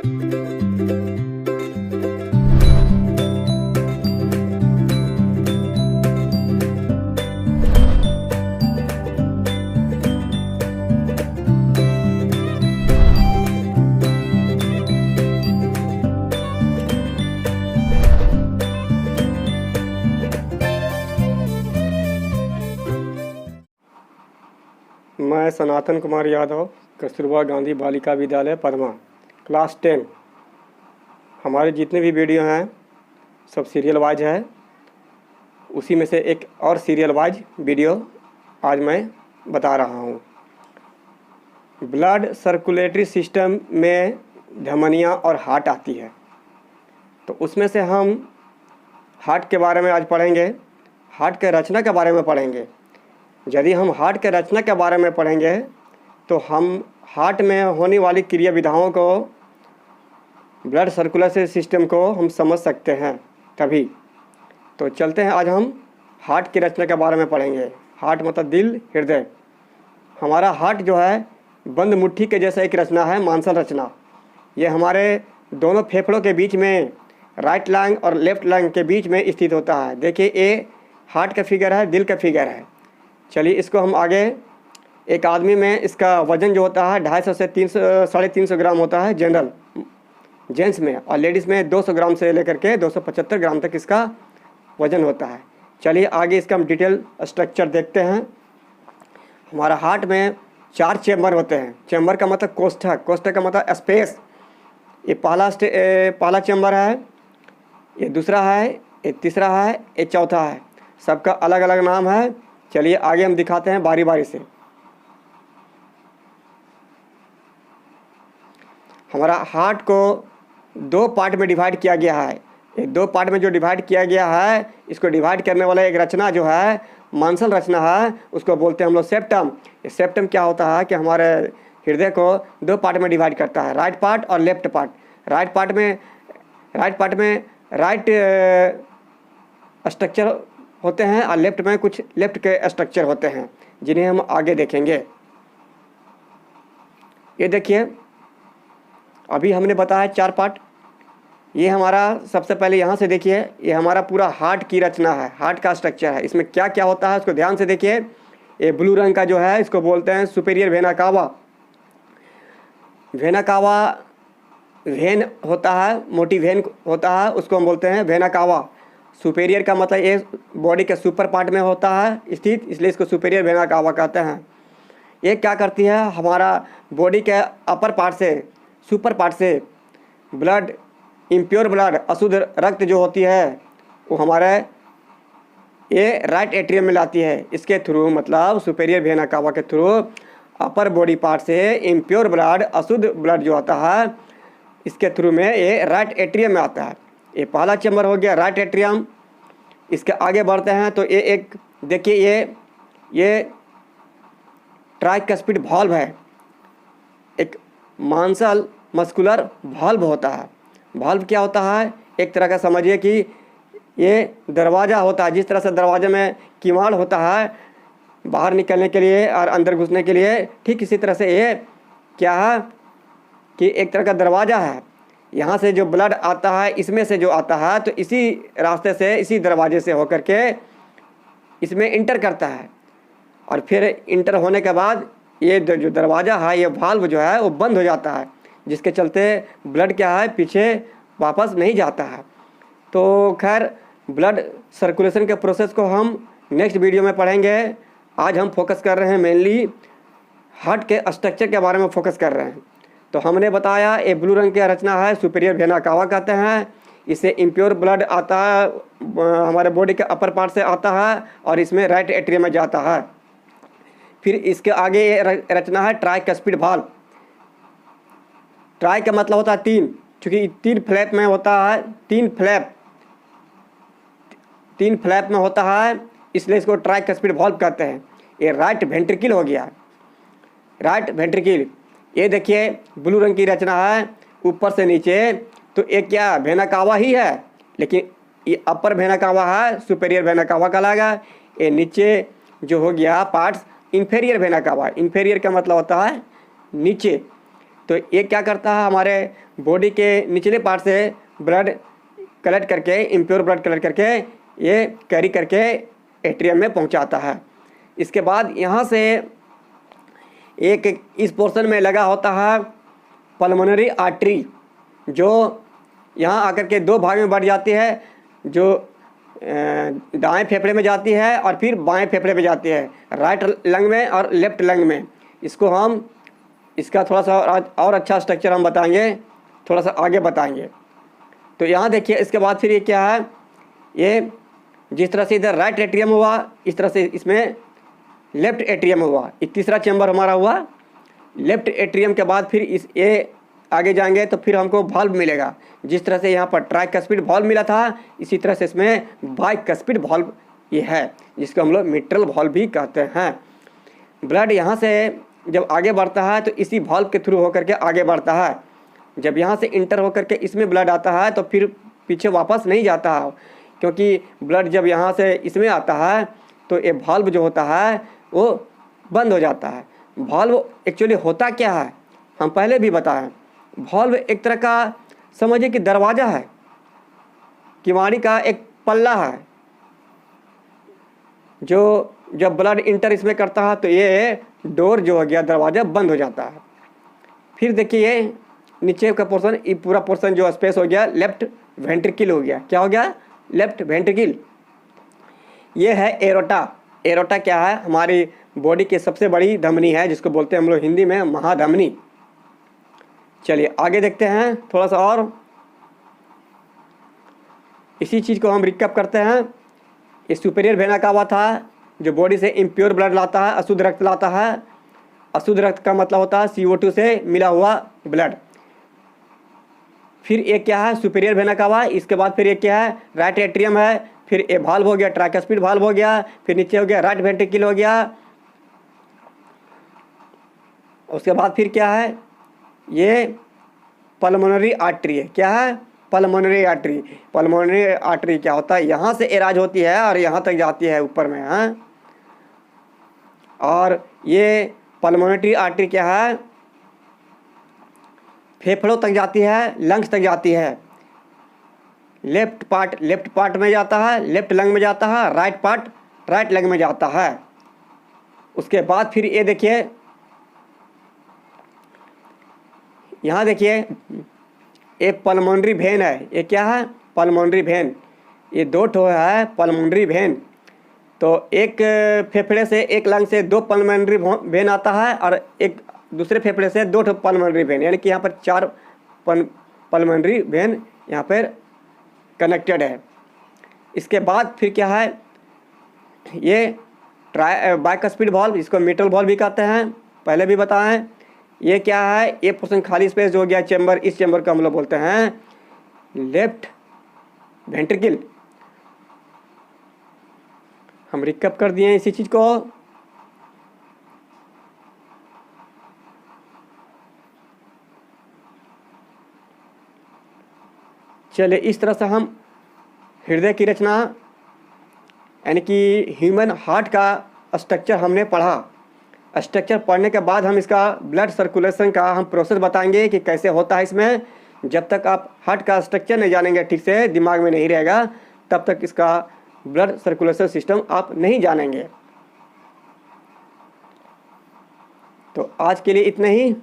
मैं सनातन कुमार यादव, कस्तूरबा गांधी बालिका विद्यालय पदमा, क्लास 10। हमारे जितने भी वीडियो हैं सब सीरियल वाइज है। उसी में से एक और सीरियल वाइज वीडियो आज मैं बता रहा हूँ। ब्लड सर्कुलेटरी सिस्टम में धमनियाँ और हार्ट आती है, तो उसमें से हम हार्ट के बारे में आज पढ़ेंगे। हार्ट के रचना के बारे में पढ़ेंगे। यदि हम हार्ट के रचना के बारे में पढ़ेंगे तो हम हार्ट में होने वाली क्रिया विधाओं को, ब्लड सर्कुलेटरी सिस्टम को हम समझ सकते हैं तभी। तो चलते हैं, आज हम हार्ट की रचना के बारे में पढ़ेंगे। हार्ट मतलब दिल, हृदय। हमारा हार्ट जो है बंद मुट्ठी के जैसा एक रचना है, मांसल रचना। ये हमारे दोनों फेफड़ों के बीच में, राइट लंग और लेफ्ट लंग के बीच में स्थित होता है। देखिए, ये हार्ट का फिगर है, दिल का फिगर है। चलिए इसको हम आगे, एक आदमी में इसका वज़न जो होता है 250 से 300 350 ग्राम होता है जनरल जेंट्स में, और लेडीज़ में 200 ग्राम से लेकर के 275 ग्राम तक इसका वज़न होता है। चलिए आगे इसका हम डिटेल स्ट्रक्चर देखते हैं। हमारा हार्ट में 4 चेम्बर होते हैं। चेम्बर का मतलब कोष्ठक, कोष्ठक का मतलब स्पेस। ये पहला चेम्बर है, ये दूसरा है, ये तीसरा है, ये चौथा है। सबका अलग अलग नाम है। चलिए आगे हम दिखाते हैं बारी बारी से। हमारा हार्ट को 2 पार्ट में डिवाइड किया गया है। ये 2 पार्ट में जो डिवाइड किया गया है, इसको डिवाइड करने वाला एक रचना जो है, मांसल रचना है, उसको बोलते हैं हम लोग सेप्टम। ये सेप्टम क्या होता है कि हमारे हृदय को 2 पार्ट में डिवाइड करता है, राइट पार्ट और लेफ्ट पार्ट। राइट पार्ट में राइट स्ट्रक्चर होते हैं और लेफ्ट में कुछ लेफ्ट के स्ट्रक्चर होते हैं, जिन्हें हम आगे देखेंगे। ये देखिए, अभी हमने बताया 4 पार्ट। ये हमारा सबसे पहले यहाँ से देखिए, ये हमारा पूरा हार्ट की रचना है, हार्ट का स्ट्रक्चर है। इसमें क्या क्या होता है उसको ध्यान से देखिए। ये ब्लू रंग का जो है, इसको बोलते हैं superior vena cava. Vena cava when होता है, मोटी वेन होता है, उसको हम बोलते हैं वेना कावा। सुपेरियर का मतलब ये बॉडी के सुपर पार्ट में होता है स्थित, इसलिए इसको सुपेरियर वेना कावा कहते हैं। ये क्या करती है, हमारा बॉडी के अपर पार्ट से, सुपर पार्ट से ब्लड, इम्प्योर ब्लड, अशुद्ध रक्त जो होती है, वो हमारे ये राइट एट्रियम में लाती है। इसके थ्रू, मतलब सुपेरियर वेना कावा के थ्रू अपर बॉडी पार्ट से इम्प्योर ब्लड, अशुद्ध ब्लड जो आता है, इसके थ्रू में ये राइट एट्रियम में आता है। ये पहला चैम्बर हो गया, राइट एट्रियम। इसके आगे बढ़ते हैं तो ये एक देखिए, ये ट्राइकस्पिड वाल्व है, एक मांसल मस्कुलर वाल्व होता है। वाल्व क्या होता है, एक तरह का समझिए कि ये दरवाज़ा होता है। जिस तरह से दरवाजे में किवाड़ होता है बाहर निकलने के लिए और अंदर घुसने के लिए, ठीक इसी तरह से ये क्या है कि एक तरह का दरवाज़ा है। यहाँ से जो ब्लड आता है, इसमें से जो आता है, तो इसी रास्ते से, इसी दरवाजे से होकर के इसमें इंटर करता है, और फिर इंटर होने के बाद ये जो दरवाज़ा है, ये वाल्व जो है वो बंद हो जाता है, जिसके चलते ब्लड क्या है, पीछे वापस नहीं जाता है। तो खैर, ब्लड सर्कुलेशन के प्रोसेस को हम नेक्स्ट वीडियो में पढ़ेंगे। आज हम फोकस कर रहे हैं मेनली हार्ट के स्ट्रक्चर के बारे में फोकस कर रहे हैं। तो हमने बताया ये ब्लू रंग की रचना है, सुपेरियर वेना कावा कहते हैं। इससे इम्प्योर ब्लड आता है, हमारे बॉडी के अपर पार्ट से आता है, और इसमें राइट एट्रियम में जाता है। फिर इसके आगे ये रचना है ट्राइकस्पिड वाल्व। ट्राई का मतलब होता है 3, क्योंकि 3 फ्लैप में होता है, 3 फ्लैप में होता है, इसलिए इसको ट्राइकस्पिड वाल्व कहते हैं। ये राइट वेंट्रिकल हो गया, राइट वेंट्रिकल। ये देखिए ब्लू रंग की रचना है, ऊपर से नीचे, तो एक क्या वेना कावा ही है, लेकिन ये अपर वेना कावा है, सुपेरियर वेना कावा कहलाएगा। ये नीचे जो हो गया parts, inferior vena cava. Inferior का मतलब होता है नीचे, तो ये क्या करता है, हमारे बॉडी के निचले पार्ट से ब्लड कलेक्ट करके, इम्प्योर ब्लड कलेक्ट करके ये कैरी करके एट्रियम में पहुंचाता है। इसके बाद यहाँ से एक इस पोर्शन में लगा होता है पल्मोनरी आर्टरी, जो यहाँ आकर के दो भाग में बढ़ जाती है, जो दाएं फेफड़े में जाती है और फिर बाएं फेफड़े में जाती है, राइट लंग में और लेफ्ट लंग में। इसको हम इसका थोड़ा सा और अच्छा स्ट्रक्चर हम बताएंगे, थोड़ा सा आगे बताएंगे। तो यहाँ देखिए, इसके बाद फिर ये क्या है, ये जिस तरह से इधर राइट एट्रियम हुआ, इस तरह से इसमें लेफ्ट एट्रियम हुआ। एक तीसरा चैम्बर हमारा हुआ लेफ्ट एट्रियम के बाद फिर इस ये आगे जाएंगे तो फिर हमको वॉल्व मिलेगा। जिस तरह से यहाँ पर ट्राइकस्पिड वॉल्व मिला था, इसी तरह से इसमें बाइकस्पिड वॉल्व ये है, जिसको हम लोग मिट्रल वॉल्व भी कहते हैं। ब्लड यहाँ से जब आगे बढ़ता है तो इसी वॉल्व के थ्रू होकर के आगे बढ़ता है। जब यहाँ से इंटर होकर के इसमें ब्लड आता है तो फिर पीछे वापस नहीं जाता है, क्योंकि ब्लड जब यहाँ से इसमें आता है तो ये वॉल्व जो होता है वो बंद हो जाता है। वॉल्व एक्चुअली होता क्या है, हम पहले भी बताएं। वॉल्व एक तरह का समझिए कि दरवाज़ा है, किवाड़ी का एक पल्ला है, जो जब ब्लड इंटर इसमें करता है तो ये डोर जो हो गया, दरवाज़ा बंद हो जाता है। फिर देखिए नीचे का पोर्शन, ये पूरा पोर्शन जो स्पेस हो गया लेफ्ट वेंट्रिकल हो गया। क्या हो गया? Left ventricle. ये है एरोटा। एरोटा क्या है? हमारी बॉडी की सबसे बड़ी धमनी है, जिसको बोलते हैं हम लोग हिंदी में महाधमनी। चलिए आगे देखते हैं थोड़ा सा और, इसी चीज़ को हम रिकैप करते हैं। ये सुपीरियर वेना कावा था, जो बॉडी से इम्प्योर ब्लड लाता है, अशुद्ध रक्त लाता है। अशुद्ध रक्त का मतलब होता है CO2 से मिला हुआ ब्लड। फिर एक क्या है? Superior vena cava. इसके बाद फिर एक क्या है? राइट एट्रियम है। फिर ए वाल्व हो गया, ट्राइकस्पिड वाल्व हो गया। फिर नीचे हो गया राइट वेंट्रिकल हो गया। उसके बाद फिर क्या है? ये पल्मोनरी आर्टरी है। क्या है? Pulmonary artery. पल्मोनरी आर्टरी क्या होता है? यहाँ से एराज होती है और यहाँ तक जाती है ऊपर में, हाँ। और ये पल्मोनरी आर्टरी क्या है? फेफड़ों तक जाती है, लंग्स तक जाती है। लेफ्ट पार्ट में जाता है, लेफ्ट लंग में जाता है, राइट पार्ट राइट लंग में जाता है। उसके बाद फिर ये देखिए, यहाँ देखिए एक पल्मोनरी वेन है। ये क्या है? Pulmonary vein. ये दो ठो है पल्मोनरी वेन। तो एक फेफड़े से, एक लंग से दो पल्मोनरी वेन आता है और एक दूसरे फेफड़े से दो ठो पल्मोनरी वेन, यानी कि यहाँ पर चार पल्मोनरी वेन यहाँ पर कनेक्टेड है। इसके बाद फिर क्या है? ये बाइकस्पिड वॉल्व, इसको मिट्रल वॉल्व भी कहते हैं, पहले भी बताएं। ये क्या है? ये पोर्शन खाली स्पेस जो हो गया चैम्बर, इस चैम्बर को हम लोग बोलते हैं लेफ्ट वेंट्रिकल। हम रिकैप कर दिए इसी चीज को। चलिए इस तरह से हम हृदय की रचना यानी कि ह्यूमन हार्ट का स्ट्रक्चर हमने पढ़ा। स्ट्रक्चर पढ़ने के बाद हम इसका ब्लड सर्कुलेशन का हम प्रोसेस बताएंगे कि कैसे होता है इसमें। जब तक आप हार्ट का स्ट्रक्चर नहीं जानेंगे, ठीक से दिमाग में नहीं रहेगा, तब तक इसका ब्लड सर्कुलेशन सिस्टम आप नहीं जानेंगे। तो आज के लिए इतना ही।